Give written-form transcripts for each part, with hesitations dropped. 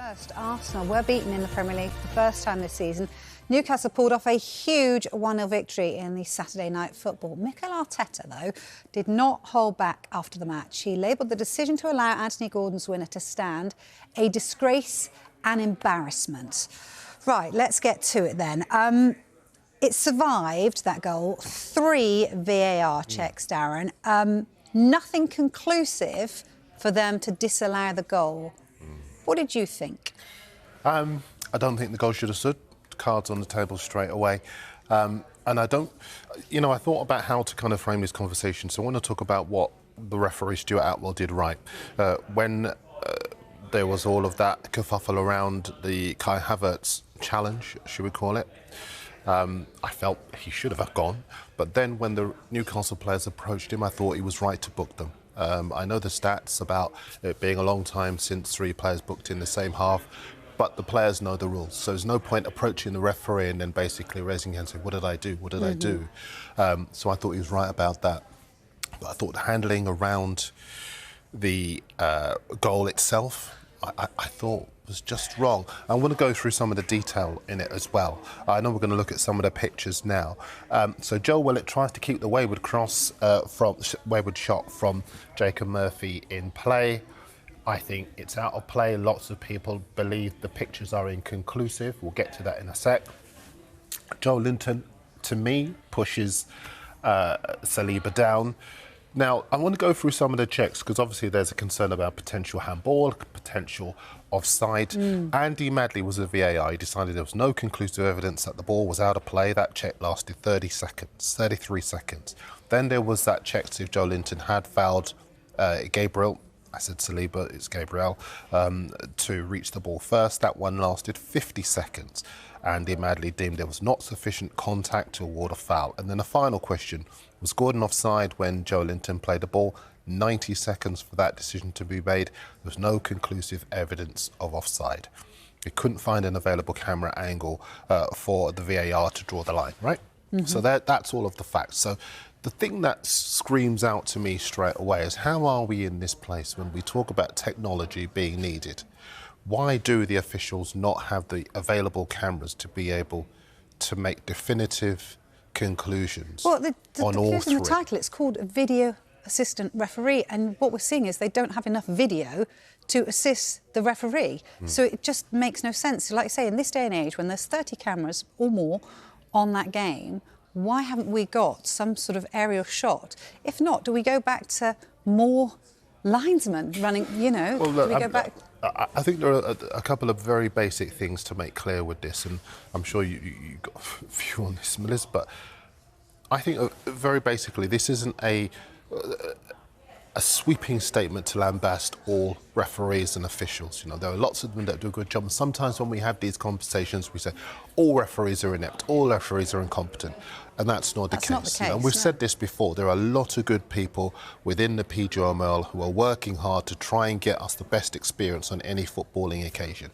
First, Arsenal were beaten in the Premier League for the first time this season. Newcastle pulled off a huge 1-0 victory in the Saturday night football. Mikel Arteta, though, did not hold back after the match. He labelled the decision to allow Anthony Gordon's winner to stand a disgrace and embarrassment. Right, let's get to it then. It survived, that goal, 3 VAR checks, Darren. Nothing conclusive for them to disallow the goal. What did you think? I don't think the goal should have stood. Cards on the table straight away. And I don't... You know, I thought about how to kind of frame this conversation. So I want to talk about what the referee, Stuart Atwell, did right. When there was all of that kerfuffle around the Kai Havertz challenge, should we call it, I felt he should have gone. But then when the Newcastle players approached him, I thought he was right to book them. I know the stats about it being a long time since 3 players booked in the same half, but the players know the rules. So there's no point approaching the referee and then basically raising your hand and saying, what did I do? What did I do? So I thought he was right about that. But I thought the handling around the goal itself, I thought was just wrong. I want to go through some of the detail in it as well. I know we're going to look at some of the pictures now. So Joe Willett tries to keep the wayward shot from Jacob Murphy in play. I think it's out of play. Lots of people believe the pictures are inconclusive. We'll get to that in a sec. Joe Linton, to me, pushes Saliba down. Now, I want to go through some of the checks because obviously there's a concern about potential handball, potential offside. Andy Madley was a VAR. He decided there was no conclusive evidence that the ball was out of play. That check lasted 33 seconds. Then there was that check to see if Joe Linton had fouled Gabriel. I said Saliba, it's Gabriel, to reach the ball first. That one lasted 50 seconds. Andy Madley deemed there was not sufficient contact to award a foul. And then the final question, was Gordon offside when Joe Linton played the ball? 90 seconds for that decision to be made. There was no conclusive evidence of offside. He couldn't find an available camera angle for the VAR to draw the line, right? So that's all of the facts. So the thing that screams out to me straight away is how are we in this place when we talk about technology being needed? Why do the officials not have the available cameras to be able to make definitive conclusions on all three? In the title, it's called a video assistant referee, and what we're seeing is they don't have enough video to assist the referee. So it just makes no sense. Like I say, in this day and age, when there's 30 cameras or more on that game, why haven't we got some sort of aerial shot? If not, do we go back to more linesmen running, you know? Well, look, do we go back? I think there are a couple of very basic things to make clear with this, and I'm sure you got a few on this, Melissa, but I think very basically this isn't a sweeping statement to lambast all referees and officials. You know, there are lots of them that do a good job. And sometimes when we have these conversations, we say all referees are inept, all referees are incompetent, and that's not the case. Not the case, and we've said this before. There are a lot of good people within the PGMOL who are working hard to try and get us the best experience on any footballing occasion.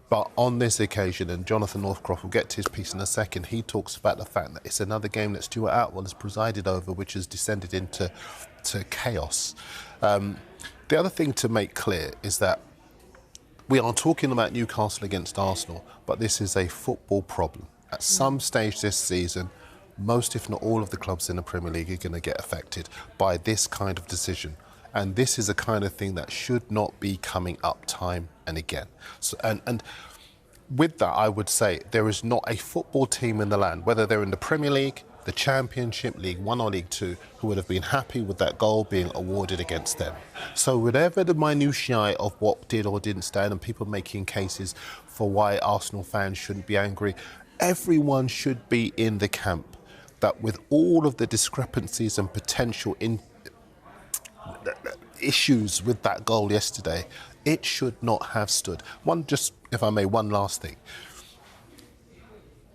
But on this occasion, and Jonathan Northcroft will get to his piece in a second, he talks about the fact that it's another game that Stuart Atwell has presided over, which has descended into chaos. The other thing to make clear is that we are talking about Newcastle against Arsenal, but this is a football problem. At some stage this season, most, if not all, of the clubs in the Premier League are going to get affected by this kind of decision. And this is a kind of thing that should not be coming up time and again. So, and with that, I would say there is not a football team in the land, whether they're in the Premier League, the Championship, League 1 or League 2, who would have been happy with that goal being awarded against them. So whatever the minutiae of what did or didn't stand and people making cases for why Arsenal fans shouldn't be angry, everyone should be in the camp that with all of the discrepancies and potential issues with that goal yesterday, it should not have stood. Just, if I may, one last thing.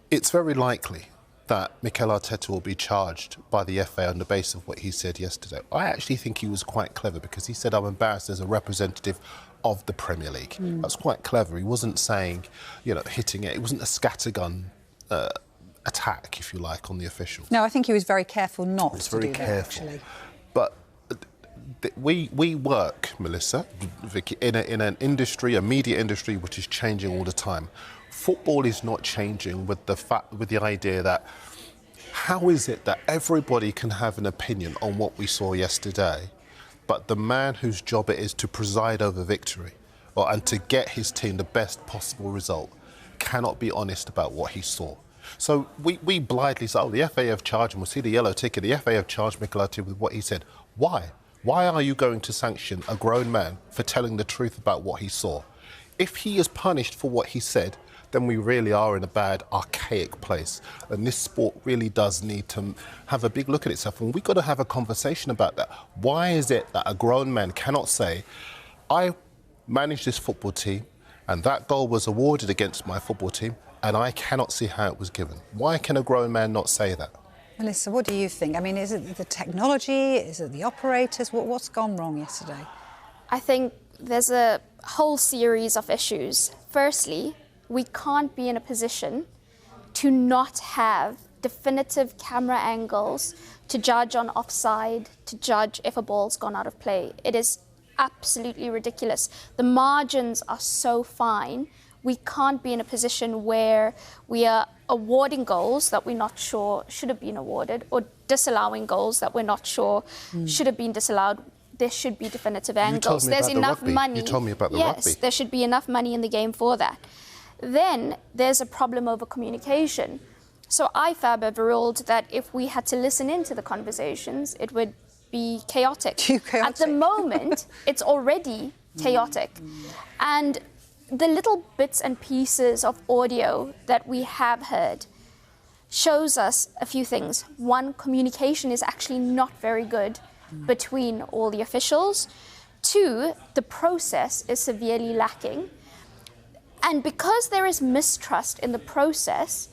It's very likely that Mikel Arteta will be charged by the FA on the basis of what he said yesterday. I actually think he was quite clever because he said, I'm embarrassed as a representative of the Premier League. That's quite clever. He wasn't saying, you know, hitting it. It wasn't a scattergun attack, if you like, on the officials. No, I think he was very careful not to do that, careful. actually. But we work, Melissa, Vicky, in an industry, a media industry, which is changing all the time. Football is not changing with the idea that how is it that everybody can have an opinion on what we saw yesterday, but the man whose job it is to preside over victory and to get his team the best possible result cannot be honest about what he saw. So we blindly say, oh, the FA have charged him, we'll see the yellow ticket, the FA have charged Mikel Arteta with what he said. Why? Why are you going to sanction a grown man for telling the truth about what he saw? If he is punished for what he said, then we really are in a bad, archaic place. And this sport really does need to have a big look at itself. And we've got to have a conversation about that. Why is it that a grown man cannot say, I managed this football team and that goal was awarded against my football team and I cannot see how it was given? Why can a grown man not say that? Melissa, what do you think? I mean, is it the technology? Is it the operators? What's gone wrong yesterday? I think there's a whole series of issues. Firstly, we can't be in a position to not have definitive camera angles to judge on offside, to judge if a ball's gone out of play. It is absolutely ridiculous. The margins are so fine. We can't be in a position where we are awarding goals that we're not sure should have been awarded or disallowing goals that we're not sure should have been disallowed. There should be definitive angles. There's enough money. You told me about the rugby. Yes, there should be enough money in the game for that. Then there's a problem over communication. So IFAB have ruled that if we had to listen into the conversations, it would be chaotic. Too chaotic. At the moment, it's already chaotic. And the little bits and pieces of audio that we have heard shows us a few things. One, communication is actually not very good between all the officials. Two, the process is severely lacking. And because there is mistrust in the process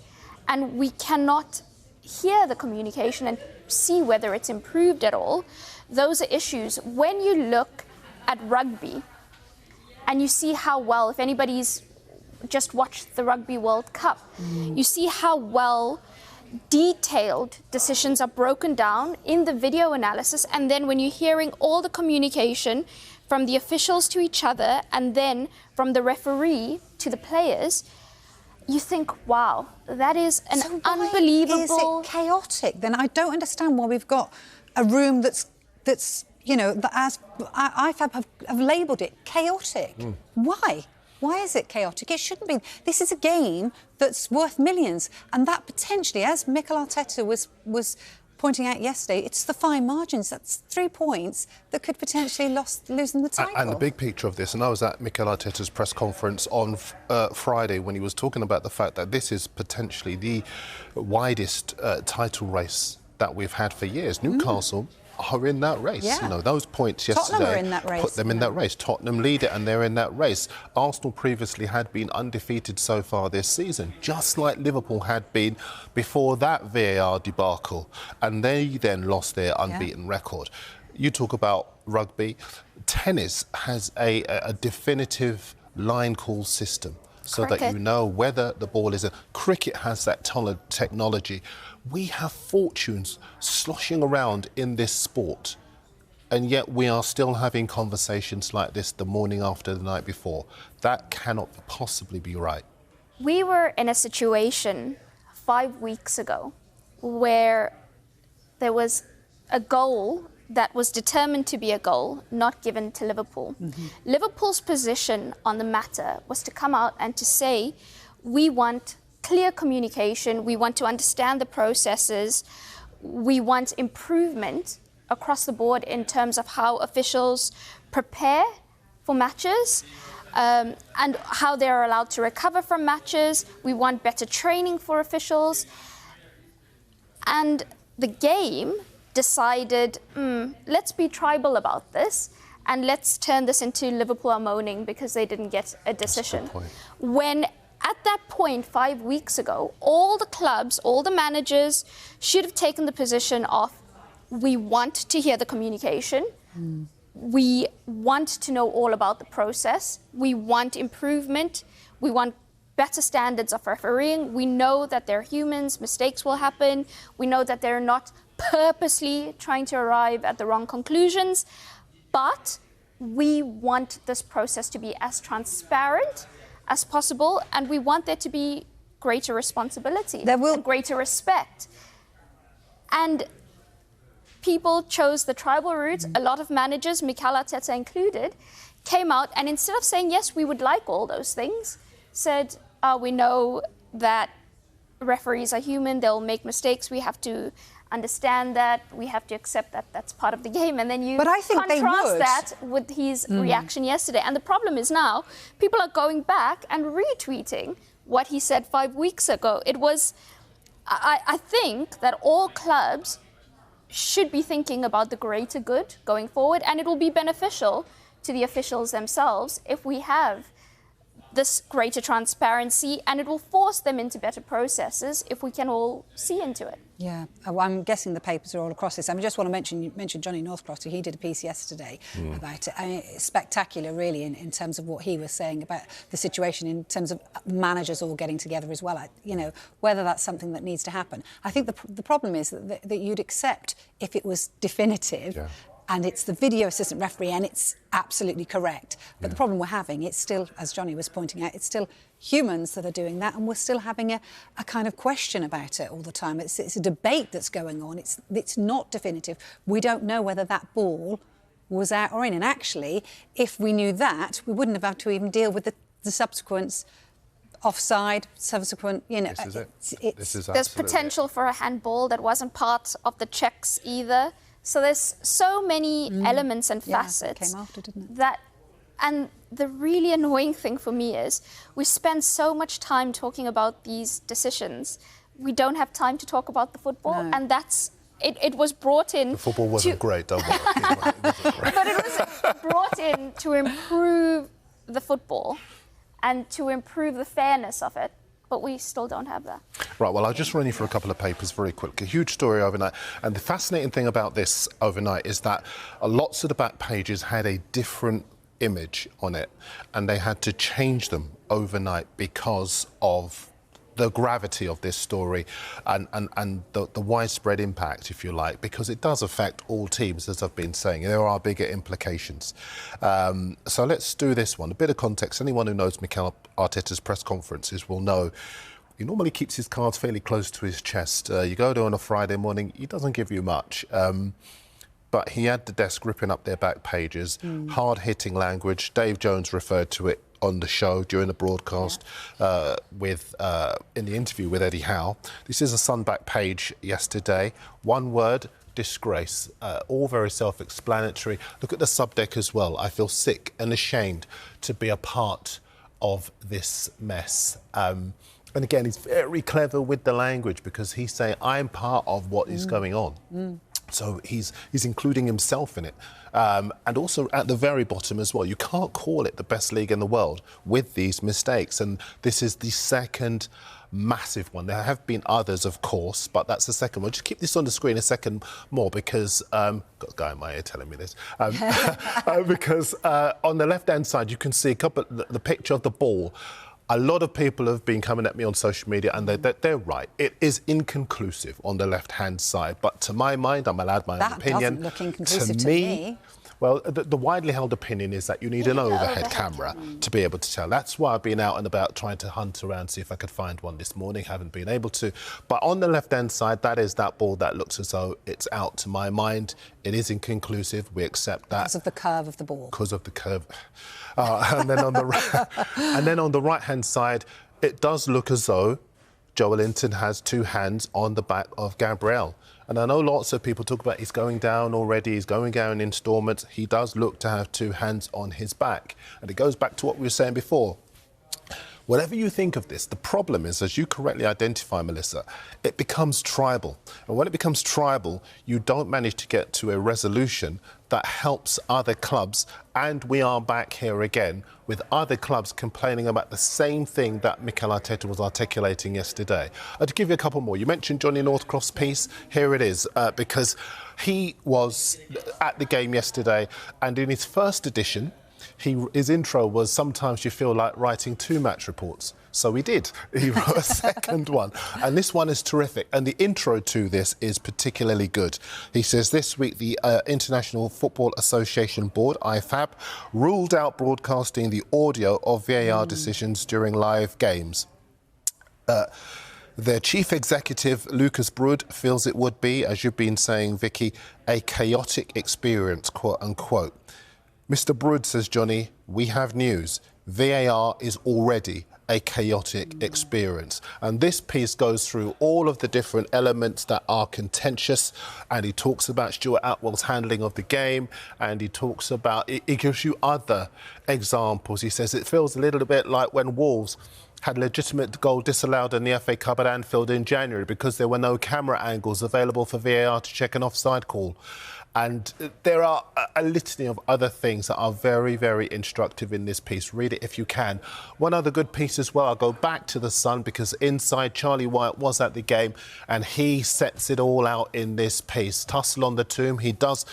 and we cannot hear the communication and see whether it's improved at all, those are issues. When you look at rugby and you see how well, if anybody's just watched the Rugby World Cup, you see how well detailed decisions are broken down in the video analysis, and then when you're hearing all the communication from the officials to each other and then from the referee to the players, you think, wow, that is an unbelievable... So is it chaotic? Then I don't understand why we've got a room that's you know, that as IFAB have labelled it chaotic. Why? Why is it chaotic? It shouldn't be. This is a game that's worth millions, and that potentially, as Mikel Arteta was pointing out yesterday, it's the fine margins. That's 3 points that could potentially losing the title. And the big picture of this, and I was at Mikel Arteta's press conference on Friday when he was talking about the fact that this is potentially the widest title race that we've had for years. Newcastle are in that race. Yeah. You know, those points yesterday Tottenham are in that race, put them in that race. Tottenham lead it and they're in that race. Arsenal previously had been undefeated so far this season, just like Liverpool had been before that VAR debacle, and they then lost their unbeaten record. You talk about rugby. Tennis has a definitive line call system so that you know whether the ball is in. Cricket has that technology. We have fortunes sloshing around in this sport, and yet we are still having conversations like this the morning after the night before. That cannot possibly be right. We were in a situation 5 weeks ago where there was a goal that was determined to be a goal, not given to Liverpool. Liverpool's position on the matter was to come out and to say, we want clear communication, we want to understand the processes, we want improvement across the board in terms of how officials prepare for matches and how they're allowed to recover from matches. We want better training for officials. And the game decided, let's be tribal about this and let's turn this into Liverpool are moaning because they didn't get a decision. When at that point 5 weeks ago, all the clubs, all the managers should have taken the position of, we want to hear the communication, we want to know all about the process, we want improvement, we want better standards of refereeing. We know that they're humans, mistakes will happen, we know that they're not purposely trying to arrive at the wrong conclusions, But we want this process to be as transparent as possible, and we want there to be greater responsibility and greater respect. And people chose the tribal route. A lot of managers, Mikel Arteta included, came out and instead of saying, yes, we would like all those things, said, we know that referees are human, they'll make mistakes, we have to understand that, we have to accept that that's part of the game. And then you contrast that with his reaction yesterday. And the problem is now, people are going back and retweeting what he said 5 weeks ago. It was, I think that all clubs should be thinking about the greater good going forward, and it will be beneficial to the officials themselves if we have this greater transparency, and it will force them into better processes if we can all see into it. Yeah, I'm guessing the papers are all across this. I just want to mention, you mentioned Johnny Northcross, he did a piece yesterday about it. I mean, it's spectacular, really, in terms of what he was saying about the situation, in terms of managers all getting together as well. You know, whether that's something that needs to happen. I think the problem is that you'd accept if it was definitive. Yeah. And it's the video assistant referee, and it's absolutely correct. But the problem we're having, it's still, as Johnny was pointing out, it's still humans that are doing that, and we're still having a kind of question about it all the time. It's a debate that's going on. It's not definitive. We don't know whether that ball was out or in. And actually, if we knew that, we wouldn't have had to even deal with the subsequent offside, subsequent, you know. This is there's potential for a handball that wasn't part of the checks either. So there's so many elements and facets came after, didn't it? that, and the really annoying thing for me is we spend so much time talking about these decisions. We don't have time to talk about the football, and that's it was brought in. The football wasn't great, don't worry. But it was brought in to improve the football and to improve the fairness of it. But we still don't have that. Right, well, I'll just run you through a couple of papers very quickly. Huge story overnight. And the fascinating thing about this overnight is that lots of the back pages had a different image on it, and they had to change them overnight because of the gravity of this story and the widespread impact, if you like, because it does affect all teams, as I've been saying. There are bigger implications. So let's do this one. A bit of context. Anyone who knows Mikel Arteta's press conferences will know he normally keeps his cards fairly close to his chest. You go there on a Friday morning, he doesn't give you much. But he had the desk ripping up their back pages, hard-hitting language. Dave Jones referred to it on the show during the broadcast in the interview with Eddie Howe. This is a Sun back page yesterday. One word, disgrace. All very self-explanatory. Look at the subdeck as well. I feel sick and ashamed to be a part of this mess. And again, he's very clever with the language because he's saying, I'm part of what is going on. So he's including himself in it. And also at the very bottom as well, you can't call it the best league in the world with these mistakes. And this is the second massive one. There have been others, of course, but that's the second one. Just keep this on the screen a second more because, got a guy in my ear telling me this, because on the left-hand side, you can see the picture of the ball. A lot of people have been coming at me on social media, and they're right. It is inconclusive on the left-hand side. But to my mind, I'm allowed my own opinion. That doesn't look inconclusive to me. Well, the widely held opinion is that you need an overhead camera to be able to tell. That's why I've been out and about trying to hunt around, see if I could find one this morning. Haven't been able to. But on the left-hand side, that is that ball that looks as though it's out. To my mind, it is inconclusive. We accept that. Because of the curve of the ball. Because of the curve. And then on the right-hand side, it does look as though Joelinton has two hands on the back of Gabriel. And I know lots of people talk about he's going down already, he's going down in instalments. He does look to have two hands on his back. And it goes back to what we were saying before. Whatever you think of this, the problem is, as you correctly identify, Melissa, it becomes tribal. And when it becomes tribal, you don't manage to get to a resolution that helps other clubs. And we are back here again with other clubs complaining about the same thing that Mikel Arteta was articulating yesterday. To give you a couple more, you mentioned Johnny Northcroft's piece. Here it is, because he was at the game yesterday, and in his first edition, his intro was, sometimes you feel like writing two match reports. So he did. He wrote a second one. And this one is terrific. And the intro to this is particularly good. He says this week the International Football Association Board, IFAB, ruled out broadcasting the audio of VAR decisions during live games. Their chief executive, Lucas Brood, feels it would be, as you've been saying, Vicky, a chaotic experience, quote unquote. Mr. Brood says, Johnny, we have news. VAR is already a chaotic experience. And this piece goes through all of the different elements that are contentious, and he talks about Stuart Atwell's handling of the game, and he talks about, it gives you other examples. He says it feels a little bit like when Wolves had legitimate goal disallowed in the FA Cup at Anfield in January because there were no camera angles available for VAR to check an offside call. And there are a litany of other things that are very, very instructive in this piece. Read it if you can. One other good piece as well, I'll go back to The Sun, because inside Charlie White was at the game and he sets it all out in this piece. Tussle on the tomb. He does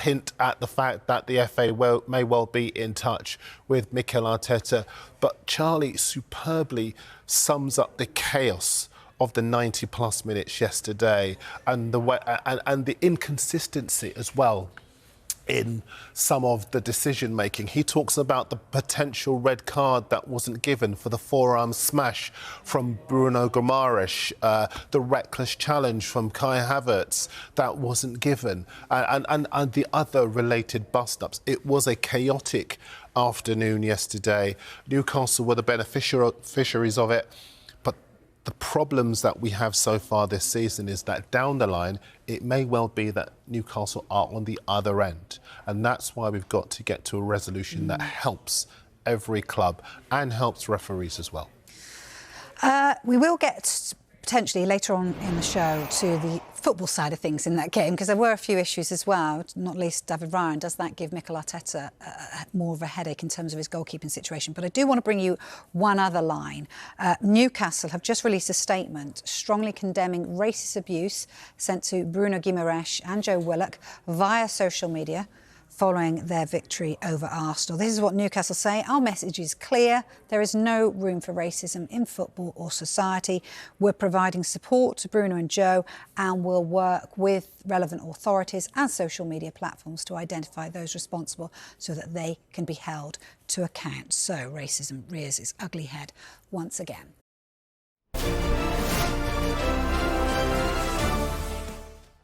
hint at the fact that the FA may well be in touch with Mikel Arteta. But Charlie superbly sums up the chaos of the 90-plus minutes yesterday, and the way, and the inconsistency as well in some of the decision-making. He talks about the potential red card that wasn't given for the forearm smash from Bruno Guimaraes, the reckless challenge from Kai Havertz that wasn't given, and the other related bust-ups. It was a chaotic afternoon yesterday. Newcastle were the beneficiaries of it. The problems that we have so far this season is that down the line, it may well be that Newcastle are on the other end. And that's why we've got to get to a resolution that helps every club and helps referees as well. We will get potentially later on in the show to the football side of things in that game, because there were a few issues as well, not least David Ryan. Does that give Mikel Arteta more of a headache in terms of his goalkeeping situation? But I do want to bring you one other line. Newcastle have just released a statement strongly condemning racist abuse sent to Bruno Guimaraes and Joe Willock via social media following their victory over Arsenal. This is what Newcastle say. Our message is clear. There is no room for racism in football or society. We're providing support to Bruno and Joe, and we'll work with relevant authorities and social media platforms to identify those responsible so that they can be held to account. So racism rears its ugly head once again.